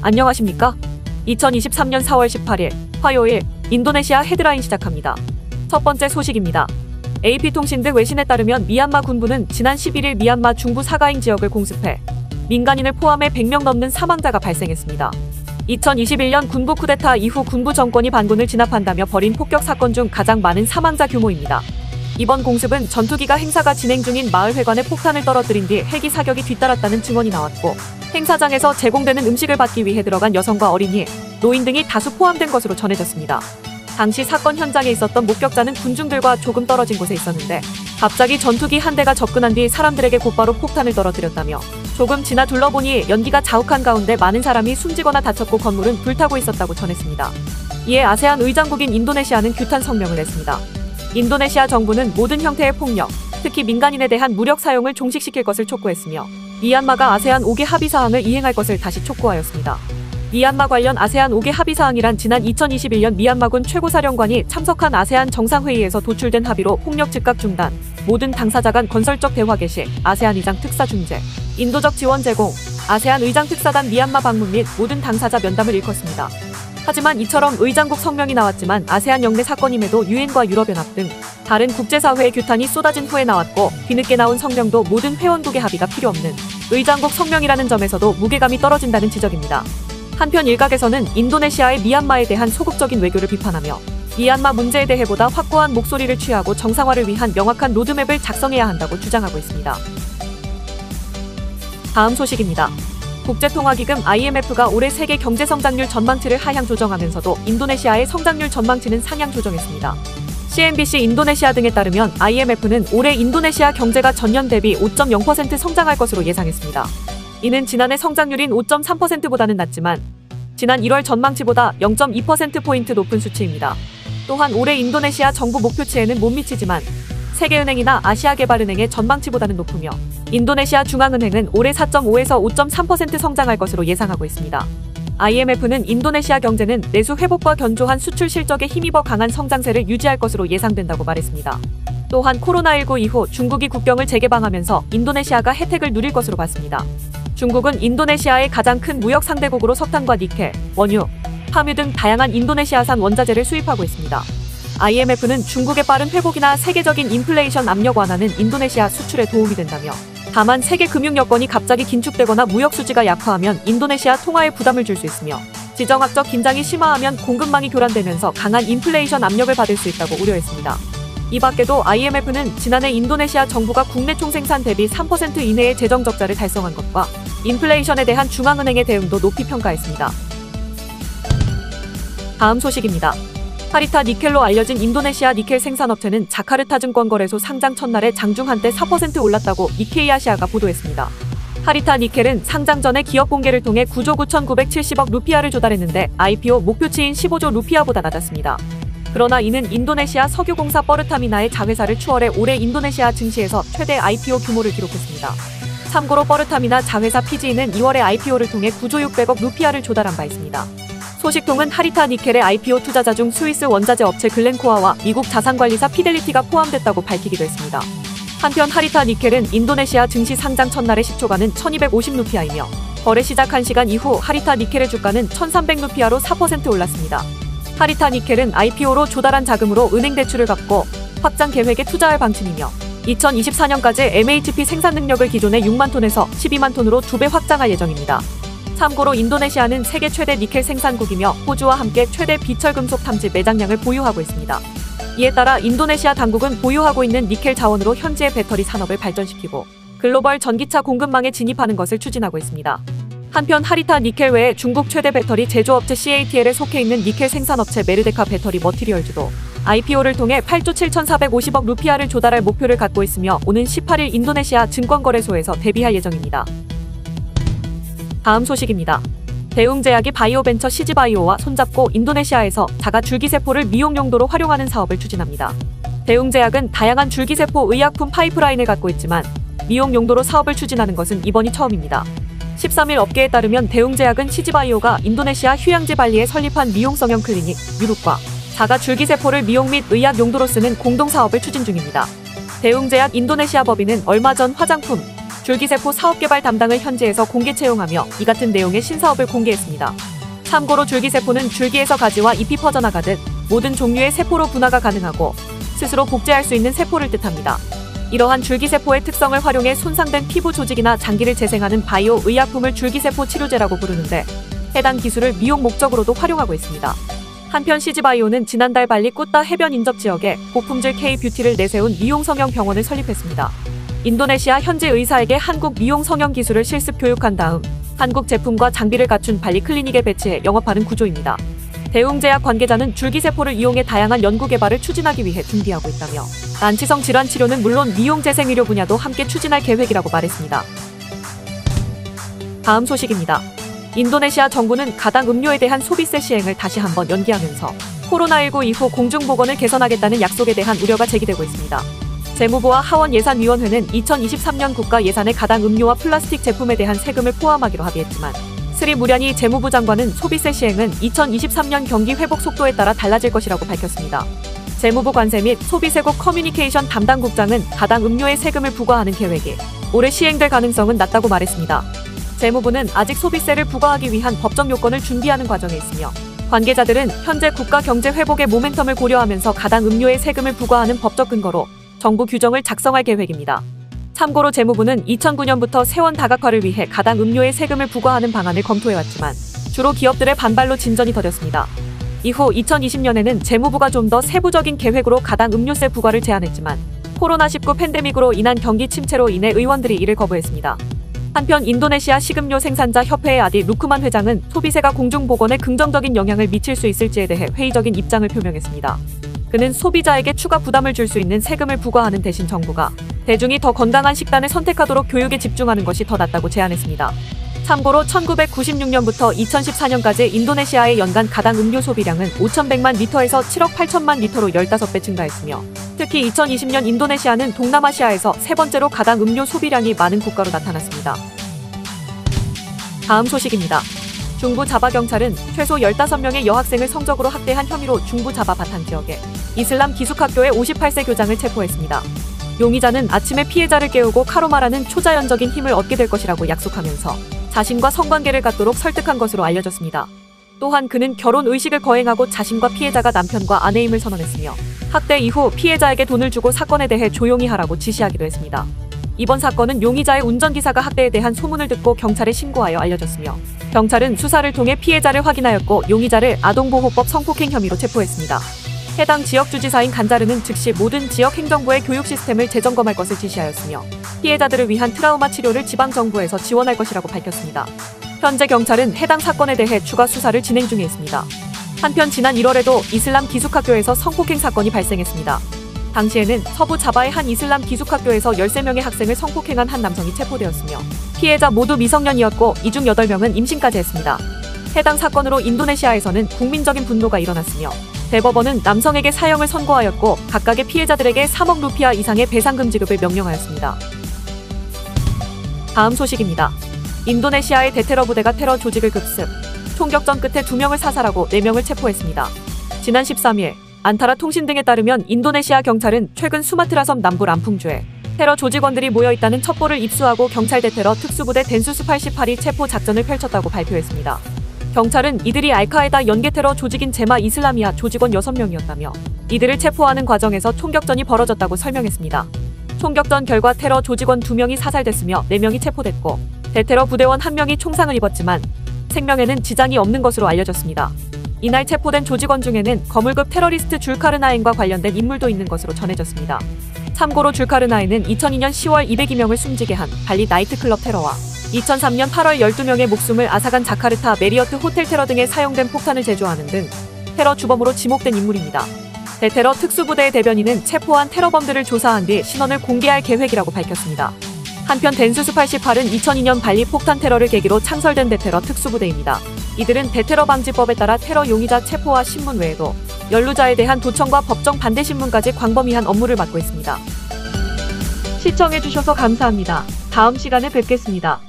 안녕하십니까? 2023년 4월 18일 화요일 인도네시아 헤드라인 시작합니다. 첫 번째 소식입니다. AP통신 등 외신에 따르면 미얀마 군부는 지난 11일 미얀마 중부 사가잉 지역을 공습해 민간인을 포함해 100명 넘는 사망자가 발생했습니다. 2021년 군부 쿠데타 이후 군부 정권이 반군을 진압한다며 벌인 폭격 사건 중 가장 많은 사망자 규모입니다. 이번 공습은 전투기가 행사가 진행 중인 마을회관에 폭탄을 떨어뜨린 뒤 헬기 사격이 뒤따랐다는 증언이 나왔고, 행사장에서 제공되는 음식을 받기 위해 들어간 여성과 어린이, 노인 등이 다수 포함된 것으로 전해졌습니다. 당시 사건 현장에 있었던 목격자는 군중들과 조금 떨어진 곳에 있었는데 갑자기 전투기 한 대가 접근한 뒤 사람들에게 곧바로 폭탄을 떨어뜨렸다며, 조금 지나 둘러보니 연기가 자욱한 가운데 많은 사람이 숨지거나 다쳤고 건물은 불타고 있었다고 전했습니다. 이에 아세안 의장국인 인도네시아는 규탄 성명을 냈습니다. 인도네시아 정부는 모든 형태의 폭력, 특히 민간인에 대한 무력 사용을 종식시킬 것을 촉구했으며, 미얀마가 아세안 5개 합의사항을 이행할 것을 다시 촉구하였습니다. 미얀마 관련 아세안 5개 합의사항이란 지난 2021년 미얀마군 최고사령관이 참석한 아세안 정상회의에서 도출된 합의로 폭력 즉각 중단, 모든 당사자 간 건설적 대화 개시, 아세안 의장 특사 중재, 인도적 지원 제공, 아세안 의장 특사단 미얀마 방문 및 모든 당사자 면담을 일컫습니다. 하지만 이처럼 의장국 성명이 나왔지만 아세안 영내 사건임에도 유엔과 유럽연합 등 다른 국제사회의 규탄이 쏟아진 후에 나왔고, 뒤늦게 나온 성명도 모든 회원국의 합의가 필요 없는 의장국 성명이라는 점에서도 무게감이 떨어진다는 지적입니다. 한편 일각에서는 인도네시아의 미얀마에 대한 소극적인 외교를 비판하며 미얀마 문제에 대해 보다 확고한 목소리를 취하고 정상화를 위한 명확한 로드맵을 작성해야 한다고 주장하고 있습니다. 다음 소식입니다. 국제통화기금 IMF가 올해 세계 경제성장률 전망치를 하향 조정하면서도 인도네시아의 성장률 전망치는 상향 조정했습니다. CNBC 인도네시아 등에 따르면 IMF는 올해 인도네시아 경제가 전년 대비 5.0% 성장할 것으로 예상했습니다. 이는 지난해 성장률인 5.3%보다는 낮지만 지난 1월 전망치보다 0.2%포인트 높은 수치입니다. 또한 올해 인도네시아 정부 목표치에는 못 미치지만 세계은행이나 아시아개발은행의 전망치보다는 높으며, 인도네시아 중앙은행은 올해 4.5에서 5.3% 성장할 것으로 예상하고 있습니다. IMF는 인도네시아 경제는 내수 회복과 견조한 수출 실적에 힘입어 강한 성장세를 유지할 것으로 예상된다고 말했습니다. 또한 코로나19 이후 중국이 국경을 재개방하면서 인도네시아가 혜택을 누릴 것으로 봤습니다. 중국은 인도네시아의 가장 큰 무역 상대국으로 석탄과 니켈, 원유, 파묘 등 다양한 인도네시아산 원자재를 수입하고 있습니다. IMF는 중국의 빠른 회복이나 세계적인 인플레이션 압력 완화는 인도네시아 수출에 도움이 된다며, 다만 세계 금융 여건이 갑자기 긴축되거나 무역 수지가 약화하면 인도네시아 통화에 부담을 줄 수 있으며, 지정학적 긴장이 심화하면 공급망이 교란되면서 강한 인플레이션 압력을 받을 수 있다고 우려했습니다. 이 밖에도 IMF는 지난해 인도네시아 정부가 국내 총생산 대비 3% 이내의 재정 적자를 달성한 것과 인플레이션에 대한 중앙은행의 대응도 높이 평가했습니다. 다음 소식입니다. 하리타 니켈로 알려진 인도네시아 니켈 생산업체는 자카르타 증권거래소 상장 첫날에 장중 한때 4% 올랐다고 니케이 아시아가 보도했습니다. 하리타 니켈은 상장 전에 기업 공개를 통해 9조 9,970억 루피아를 조달했는데 IPO 목표치인 15조 루피아보다 낮았습니다. 그러나 이는 인도네시아 석유공사 뻐르타미나의 자회사를 추월해 올해 인도네시아 증시에서 최대 IPO 규모를 기록했습니다. 참고로 뻐르타미나 자회사 PG는 2월에 IPO를 통해 9조 600억 루피아를 조달한 바 있습니다. 소식통은 하리타 니켈의 IPO 투자자 중 스위스 원자재 업체 글렌코아와 미국 자산관리사 피델리티가 포함됐다고 밝히기도 했습니다. 한편 하리타 니켈은 인도네시아 증시 상장 첫날의 시초가는 1250루피아이며 거래 시작 1시간 이후 하리타 니켈의 주가는 1300루피아로 4% 올랐습니다. 하리타 니켈은 IPO로 조달한 자금으로 은행 대출을 갚고 확장 계획에 투자할 방침이며 2024년까지 MHP 생산 능력을 기존의 6만 톤에서 12만 톤으로 2배 확장할 예정입니다. 참고로 인도네시아는 세계 최대 니켈 생산국이며 호주와 함께 최대 비철금속 탐지 매장량을 보유하고 있습니다. 이에 따라 인도네시아 당국은 보유하고 있는 니켈 자원으로 현지의 배터리 산업을 발전시키고 글로벌 전기차 공급망에 진입하는 것을 추진하고 있습니다. 한편 하리타 니켈 외에 중국 최대 배터리 제조업체 CATL에 속해 있는 니켈 생산업체 메르데카 배터리 머티리얼즈도 IPO를 통해 8조 7,450억 루피아를 조달할 목표를 갖고 있으며 오는 18일 인도네시아 증권거래소에서 데뷔할 예정입니다. 다음 소식입니다. 대웅제약이 바이오벤처 CG바이오와 손잡고 인도네시아에서 자가 줄기세포를 미용 용도로 활용하는 사업을 추진합니다. 대웅제약은 다양한 줄기세포 의약품 파이프라인을 갖고 있지만 미용 용도로 사업을 추진하는 것은 이번이 처음입니다. 13일 업계에 따르면 대웅제약은 CG바이오가 인도네시아 휴양지 발리에 설립한 미용성형 클리닉 유룩과 자가 줄기세포를 미용 및 의약 용도로 쓰는 공동사업을 추진 중입니다. 대웅제약 인도네시아 법인은 얼마 전 화장품, 줄기세포 사업개발 담당을 현지에서 공개 채용하며 이 같은 내용의 신사업을 공개했습니다. 참고로 줄기세포는 줄기에서 가지와 잎이 퍼져나가듯 모든 종류의 세포로 분화가 가능하고 스스로 복제할 수 있는 세포를 뜻합니다. 이러한 줄기세포의 특성을 활용해 손상된 피부 조직이나 장기를 재생하는 바이오 의약품을 줄기세포 치료제라고 부르는데 해당 기술을 미용 목적으로도 활용하고 있습니다. 한편 CG바이오는 지난달 발리 꾸따 해변 인접 지역에 고품질 K-뷰티를 내세운 미용 성형 병원을 설립했습니다. 인도네시아 현지 의사에게 한국 미용 성형 기술을 실습 교육한 다음 한국 제품과 장비를 갖춘 발리 클리닉에 배치해 영업하는 구조입니다. 대웅제약 관계자는 줄기세포를 이용해 다양한 연구 개발을 추진하기 위해 준비하고 있다며 난치성 질환 치료는 물론 미용 재생 의료 분야도 함께 추진할 계획이라고 말했습니다. 다음 소식입니다. 인도네시아 정부는 가당 음료에 대한 소비세 시행을 다시 한번 연기하면서 코로나19 이후 공중보건을 개선하겠다는 약속에 대한 우려가 제기되고 있습니다. 재무부와 하원예산위원회는 2023년 국가 예산에 가당 음료와 플라스틱 제품에 대한 세금을 포함하기로 합의했지만 스리 무ля니 재무부 장관은 소비세 시행은 2023년 경기 회복 속도에 따라 달라질 것이라고 밝혔습니다. 재무부 관세 및 소비세국 커뮤니케이션 담당국장은 가당 음료에 세금을 부과하는 계획이 올해 시행될 가능성은 낮다고 말했습니다. 재무부는 아직 소비세를 부과하기 위한 법적 요건을 준비하는 과정에 있으며 관계자들은 현재 국가 경제 회복의 모멘텀을 고려하면서 가당 음료에 세금을 부과하는 법적 근거로 정부 규정을 작성할 계획입니다. 참고로 재무부는 2009년부터 세원 다각화를 위해 가당 음료에 세금을 부과하는 방안을 검토해왔지만 주로 기업들의 반발로 진전이 더뎠습니다. 이후 2020년에는 재무부가 좀 더 세부적인 계획으로 가당 음료세 부과를 제안했지만 코로나19 팬데믹으로 인한 경기 침체로 인해 의원들이 이를 거부했습니다. 한편 인도네시아 식음료 생산자 협회의 아디 루크만 회장은 소비세가 공중보건에 긍정적인 영향을 미칠 수 있을지에 대해 회의적인 입장을 표명했습니다. 그는 소비자에게 추가 부담을 줄 수 있는 세금을 부과하는 대신 정부가 대중이 더 건강한 식단을 선택하도록 교육에 집중하는 것이 더 낫다고 제안했습니다. 참고로 1996년부터 2014년까지 인도네시아의 연간 가당 음료 소비량은 5,100만 리터에서 7억 8천만 리터로 15배 증가했으며 특히 2020년 인도네시아는 동남아시아에서 세 번째로 가당 음료 소비량이 많은 국가로 나타났습니다. 다음 소식입니다. 중부 자바 경찰은 최소 15명의 여학생을 성적으로 학대한 혐의로 중부 자바 바탄 지역의 이슬람 기숙학교의 58세 교장을 체포했습니다. 용의자는 아침에 피해자를 깨우고 카로마라는 초자연적인 힘을 얻게 될 것이라고 약속하면서 자신과 성관계를 갖도록 설득한 것으로 알려졌습니다. 또한 그는 결혼 의식을 거행하고 자신과 피해자가 남편과 아내임을 선언했으며 학대 이후 피해자에게 돈을 주고 사건에 대해 조용히 하라고 지시하기도 했습니다. 이번 사건은 용의자의 운전기사가 학대에 대한 소문을 듣고 경찰에 신고하여 알려졌으며 경찰은 수사를 통해 피해자를 확인하였고 용의자를 아동보호법 성폭행 혐의로 체포했습니다. 해당 지역 주지사인 간자르는 즉시 모든 지역 행정부의 교육 시스템을 재점검할 것을 지시하였으며 피해자들을 위한 트라우마 치료를 지방정부에서 지원할 것이라고 밝혔습니다. 현재 경찰은 해당 사건에 대해 추가 수사를 진행 중에 있습니다. 한편 지난 1월에도 이슬람 기숙학교에서 성폭행 사건이 발생했습니다. 당시에는 서부 자바의 한 이슬람 기숙학교에서 13명의 학생을 성폭행한 한 남성이 체포되었으며 피해자 모두 미성년이었고 이 중 8명은 임신까지 했습니다. 해당 사건으로 인도네시아에서는 국민적인 분노가 일어났으며 대법원은 남성에게 사형을 선고하였고 각각의 피해자들에게 3억 루피아 이상의 배상금 지급을 명령하였습니다. 다음 소식입니다. 인도네시아의 대테러 부대가 테러 조직을 급습, 총격전 끝에 2명을 사살하고 4명을 체포했습니다. 지난 13일 안타라 통신 등에 따르면 인도네시아 경찰은 최근 수마트라 섬 남부 람풍주에 테러 조직원들이 모여있다는 첩보를 입수하고 경찰 대테러 특수부대 덴수스 88이 체포 작전을 펼쳤다고 발표했습니다. 경찰은 이들이 알카에다 연계 테러 조직인 제마 이슬라미아 조직원 6명이었다며 이들을 체포하는 과정에서 총격전이 벌어졌다고 설명했습니다. 총격전 결과 테러 조직원 2명이 사살됐으며 4명이 체포됐고 대테러 부대원 1명이 총상을 입었지만 생명에는 지장이 없는 것으로 알려졌습니다. 이날 체포된 조직원 중에는 거물급 테러리스트 줄카르나인과 관련된 인물도 있는 것으로 전해졌습니다. 참고로 줄카르나인은 2002년 10월 202명을 숨지게 한 발리 나이트클럽 테러와 2003년 8월 12명의 목숨을 앗아간 자카르타 메리어트 호텔 테러 등에 사용된 폭탄을 제조하는 등 테러 주범으로 지목된 인물입니다. 대테러 특수부대의 대변인은 체포한 테러범들을 조사한 뒤 신원을 공개할 계획이라고 밝혔습니다. 한편 덴수스 88은 2002년 발리 폭탄 테러를 계기로 창설된 대테러 특수부대입니다. 이들은 대테러 방지법에 따라 테러 용의자 체포와 신문 외에도 연루자에 대한 도청과 법정 반대 신문까지 광범위한 업무를 맡고 있습니다. 시청해주셔서 감사합니다. 다음 시간에 뵙겠습니다.